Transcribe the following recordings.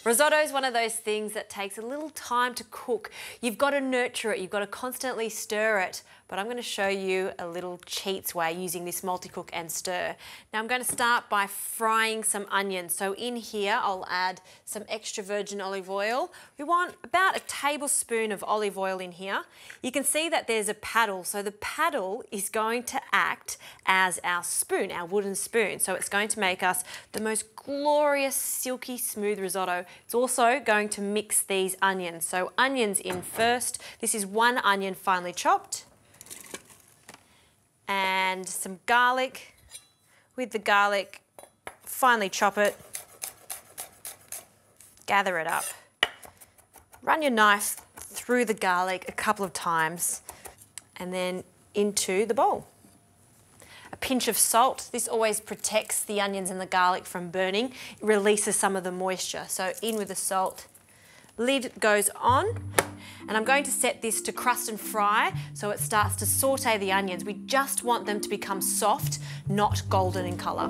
Risotto is one of those things that takes a little time to cook. You've got to nurture it, you've got to constantly stir it, but I'm going to show you a little cheats way using this multi-cook and stir. Now I'm going to start by frying some onions. So in here I'll add some extra virgin olive oil. We want about a tablespoon of olive oil in here. You can see that there's a paddle, so the paddle is going to act as our spoon, our wooden spoon. So it's going to make us the most glorious, silky, smooth risotto. It's also going to mix these onions. So onions in first. This is one onion finely chopped. And some garlic. With the garlic, finely chop it. Gather it up. Run your knife through the garlic a couple of times and then into the bowl. A pinch of salt. This always protects the onions and the garlic from burning. It releases some of the moisture. So in with the salt. Lid goes on. And I'm going to set this to crust and fry so it starts to saute the onions. We just want them to become soft, not golden in colour.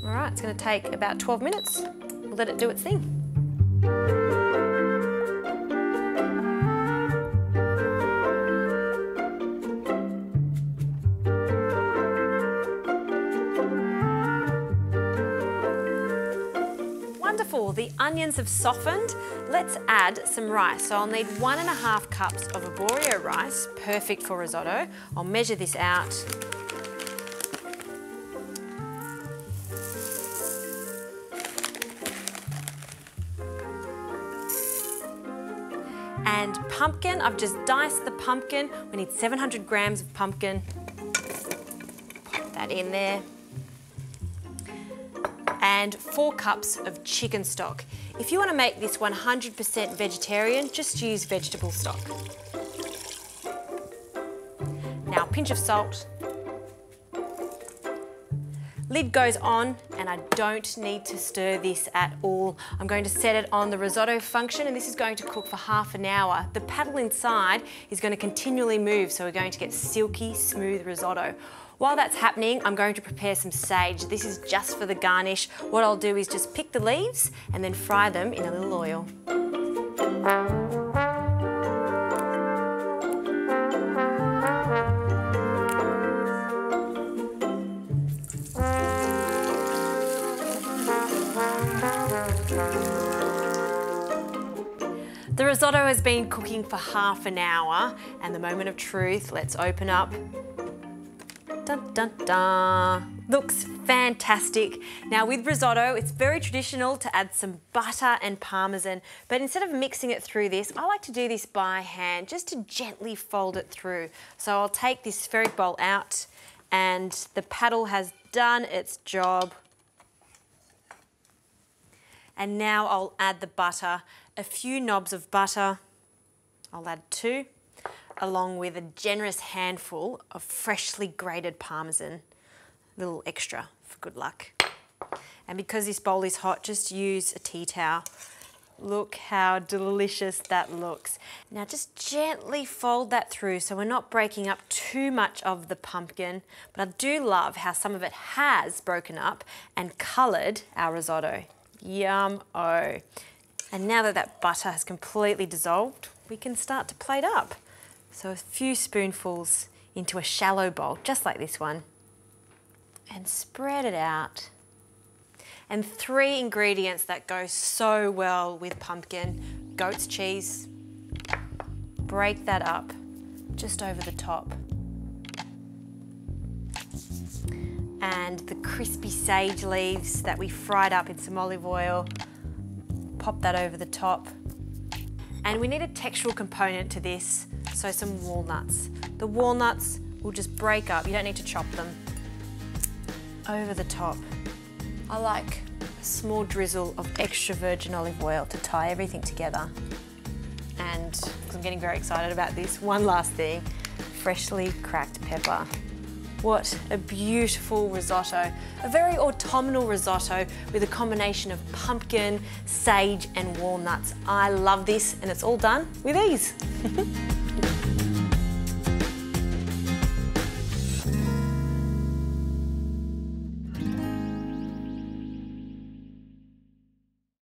All right, it's going to take about 12 minutes. We'll let it do its thing. Wonderful, the onions have softened. Let's add some rice. So I'll need 1.5 cups of arborio rice, perfect for risotto. I'll measure this out. And pumpkin, I've just diced the pumpkin. We need 700 grams of pumpkin. Pop that in there. And 4 cups of chicken stock. If you want to make this 100% vegetarian, just use vegetable stock. Now, a pinch of salt. Lid goes on, and I don't need to stir this at all. I'm going to set it on the risotto function, and this is going to cook for half an hour. The paddle inside is going to continually move, so we're going to get silky, smooth risotto. While that's happening, I'm going to prepare some sage. This is just for the garnish. What I'll do is just pick the leaves and then fry them in a little oil. The risotto has been cooking for half an hour, and the moment of truth, let's open up. Dun, dun, dun. Looks fantastic. Now with risotto, it's very traditional to add some butter and parmesan, but instead of mixing it through this, I like to do this by hand, just to gently fold it through. So I'll take this spheric bowl out, and the paddle has done its job. And now I'll add the butter, a few knobs of butter. I'll add 2. Along with a generous handful of freshly grated parmesan, a little extra for good luck. And because this bowl is hot, just use a tea towel. Look how delicious that looks. Now just gently fold that through so we're not breaking up too much of the pumpkin, but I do love how some of it has broken up and coloured our risotto. Yum-o. And now that that butter has completely dissolved, we can start to plate up. So a few spoonfuls into a shallow bowl, just like this one, and spread it out. And 3 ingredients that go so well with pumpkin: goat's cheese, break that up just over the top, and the crispy sage leaves that we fried up in some olive oil, pop that over the top. And we need a textural component to this, so some walnuts. The walnuts will just break up, you don't need to chop them, over the top. I like a small drizzle of extra virgin olive oil to tie everything together. And because I'm getting very excited about this, one last thing, freshly cracked pepper. What a beautiful risotto. A very autumnal risotto with a combination of pumpkin, sage and walnuts. I love this, and it's all done with ease.